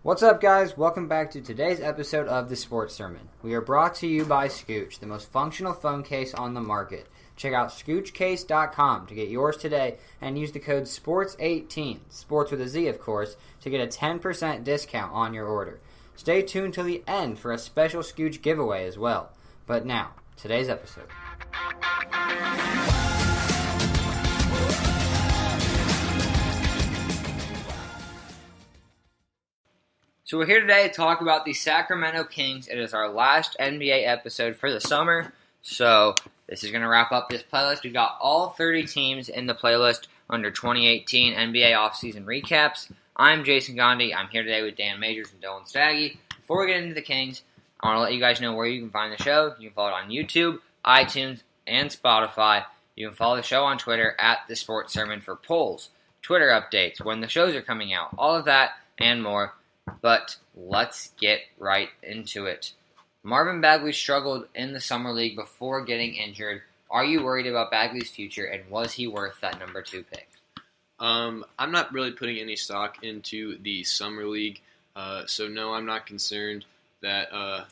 What's up, guys? Welcome back to today's episode of The Sports Sermon. We are brought to you by Scooch, the most functional phone case on the market. Check out ScoochCase.com to get yours today and use the code SPORTS18, sports with a Z, of course, to get a 10% discount on your order. Stay tuned till the end for a special Scooch giveaway as well. But now, today's episode. So we're here today to talk about the Sacramento Kings. It is our last NBA episode for the summer. So this is going to wrap up this playlist. We've got all 30 teams in the playlist under 2018 NBA offseason recaps. I'm Jason Gandhi. I'm here today with Dan Majors and Dylan Staggy. Before we get into the Kings, I want to let you guys know where you can find the show. You can follow it on YouTube, iTunes, and Spotify. You can follow the show on Twitter at The Sports Sermon for polls, Twitter updates, when the shows are coming out, all of that and more. But let's get right into it. Marvin Bagley struggled in the Summer League before getting injured. Are you worried about Bagley's future, and was he worth that number 2 pick? I'm not really putting any stock into the Summer League, so no, I'm not concerned that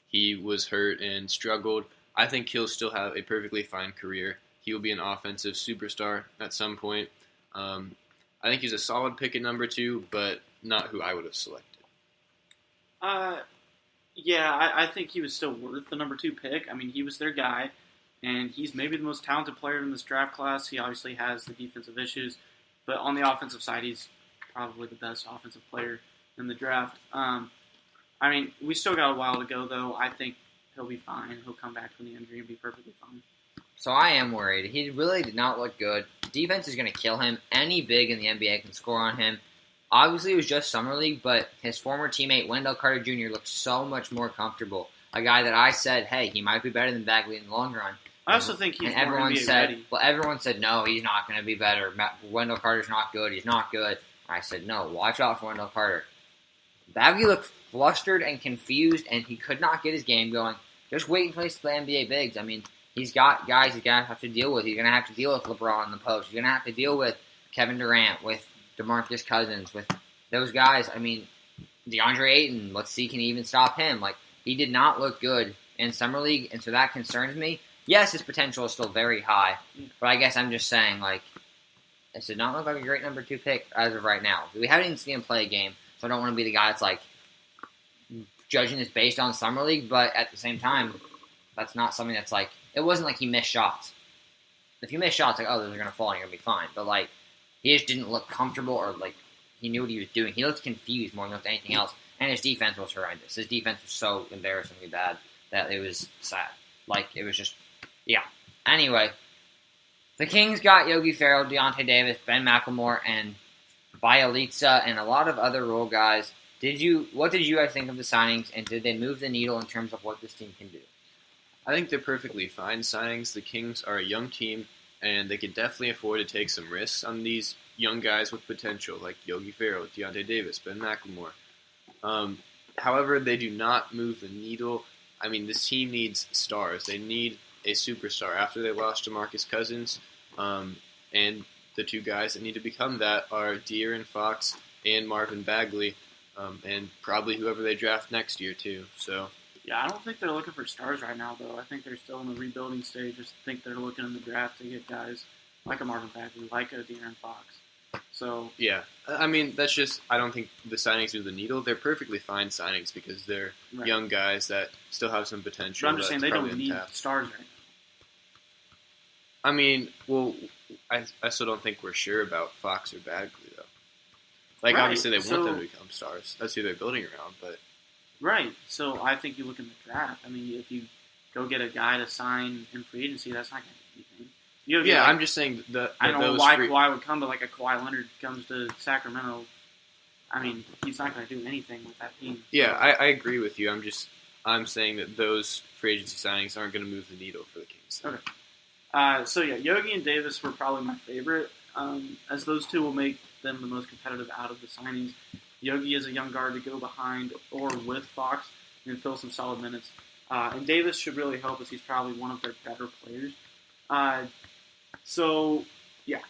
he was hurt and struggled. I think he'll still have a perfectly fine career. He will be an offensive superstar at some point. I think he's a solid pick at number 2, but not who I would have selected. I think he was still worth the number 2 pick. I mean, he was their guy, and he's maybe the most talented player in this draft class. He obviously has the defensive issues, but on the offensive side, he's probably the best offensive player in the draft. We still got a while to go, though. I think he'll be fine. He'll come back from the injury and be perfectly fine. So I am worried. He really did not look good. Defense is going to kill him. Any big in the NBA can score on him. Obviously, it was just Summer League, but his former teammate, Wendell Carter Jr., looked so much more comfortable. A guy that I said, hey, he might be better than Bagley in the long run. I also think he's more NBA ready. Well, everyone said, no, he's not going to be better. Wendell Carter's not good. He's not good. I said, no, watch out for Wendell Carter. Bagley looked flustered and confused, and he could not get his game going. Just wait until he's the NBA bigs. I mean, he's got guys he's going to have to deal with. He's going to have to deal with LeBron in the post. He's going to have to deal with Kevin Durant, with DeMarcus Cousins, with those guys. I mean, DeAndre Ayton, let's see, can he even stop him? Like, he did not look good in Summer League, and so that concerns me. Yes, his potential is still very high, but I guess I'm just saying, like, this did not look like a great number 2 pick as of right now. We haven't even seen him play a game, so I don't want to be the guy that's, like, judging this based on Summer League, but at the same time, that's not something that's, like, it wasn't like he missed shots. If you miss shots, like, oh, those are going to fall and you're going to be fine, but, like, he just didn't look comfortable or, like, he knew what he was doing. He looked confused more than anything else. And his defense was horrendous. His defense was so embarrassingly bad that it was sad. Like, it was just, yeah. Anyway, the Kings got Yogi Ferrell, Deontay Davis, Ben McLemore, and Bielitsa, and a lot of other role guys. What did you guys think of the signings, and did they move the needle in terms of what this team can do? I think they're perfectly fine signings. The Kings are a young team, and they can definitely afford to take some risks on these young guys with potential, like Yogi Ferrell, Deontay Davis, Ben McLemore. However, they do not move the needle. I mean, this team needs stars. They need a superstar. After they lost DeMarcus Cousins, and the 2 guys that need to become that are De'Aaron Fox and Marvin Bagley, and probably whoever they draft next year, too. So, yeah, I don't think they're looking for stars right now, though. I think they're still in the rebuilding stage. I think they're looking in the draft to get guys like a Marvin Bagley, like a De'Aaron Fox. So yeah, I mean, that's just, I don't think the signings move the needle. They're perfectly fine signings because they're young guys that still have some potential. But I'm just saying they don't need stars right now. I mean, well, I still don't think we're sure about Fox or Bagley, though. Like, obviously they want them to become stars. That's who they're building around, but... Right, so I think you look in the draft. I mean, if you go get a guy to sign in free agency, that's not going to do anything. Yeah, I'm just saying that I don't know why Kawhi would come, but like a Kawhi Leonard comes to Sacramento, I mean, he's not going to do anything with that team. Yeah, I agree with you. I'm saying that those free agency signings aren't going to move the needle for the Kings. Okay. Yogi and Davis were probably my favorite, as those 2 will make them the most competitive out of the signings. Yogi is a young guard to go behind or with Fox and fill some solid minutes. And Davis should really help as he's probably one of their better players. So, yeah,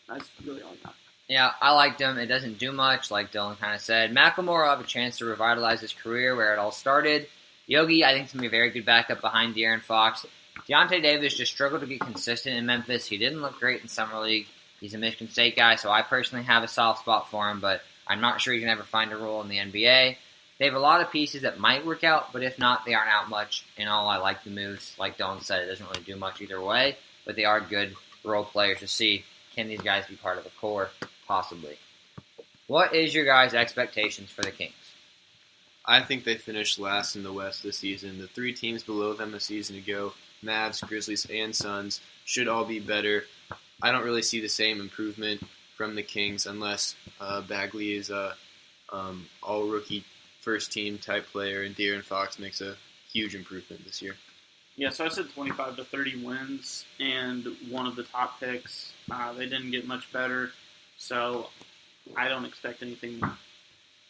that's really all I got. Yeah, I liked him. It doesn't do much, like Dylan kind of said. McLemore will have a chance to revitalize his career where it all started. Yogi, I think, is going to be a very good backup behind De'Aaron Fox. Deontay Davis just struggled to get consistent in Memphis. He didn't look great in Summer League. He's a Michigan State guy, so I personally have a soft spot for him, but I'm not sure he can ever find a role in the NBA. They have a lot of pieces that might work out, but if not, they aren't out much. In all, I like the moves. Like Dylan said, it doesn't really do much either way, but they are good role players to see. Can these guys be part of the core? Possibly. What is your guys' expectations for the Kings? I think they finished last in the West this season. The 3 teams below them a season ago, Mavs, Grizzlies, and Suns, should all be better. I don't really see the same improvement from the Kings unless Bagley is a all-rookie first-team type player and De'Aaron Fox makes a huge improvement this year. Yeah, so I said 25 to 30 wins and one of the top picks. They didn't get much better, so I don't expect anything more.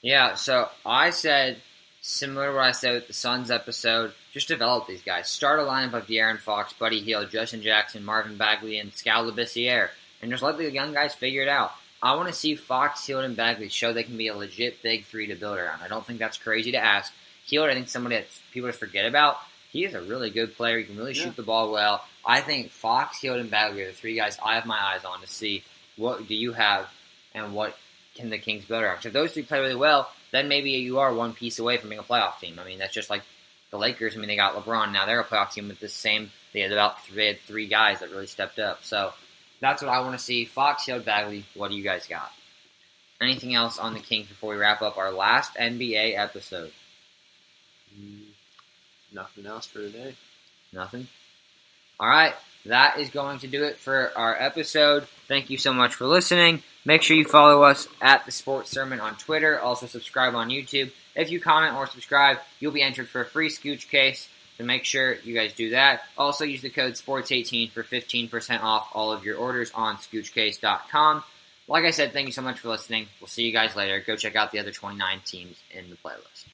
Yeah, so I said, similar to what I said with the Suns episode, just develop these guys. Start a lineup of De'Aaron Fox, Buddy Hield, Justin Jackson, Marvin Bagley, and Skal Labissiere, and just let the young guys figure it out. I want to see Fox, Hield, and Bagley show they can be a legit big 3 to build around. I don't think that's crazy to ask. Hield, I think somebody that people just forget about. He is a really good player. He can really shoot the ball well. I think Fox, Hield, and Bagley are the 3 guys I have my eyes on to see what do you have and what can the Kings build around. So if those 3 play really well, then maybe you are one piece away from being a playoff team. I mean, that's just like the Lakers. I mean, they got LeBron. Now they're a playoff team with the same. They had 3 guys that really stepped up. So that's what I want to see. Fox, Hield, Bagley, what do you guys got? Anything else on the Kings before we wrap up our last NBA episode? Nothing else for today. Nothing? All right. That is going to do it for our episode. Thank you so much for listening. Make sure you follow us at The Sports Sermon on Twitter. Also subscribe on YouTube. If you comment or subscribe, you'll be entered for a free Scooch case. So make sure you guys do that. Also use the code SPORTS18 for 15% off all of your orders on ScoochCase.com. Like I said, thank you so much for listening. We'll see you guys later. Go check out the other 29 teams in the playlist.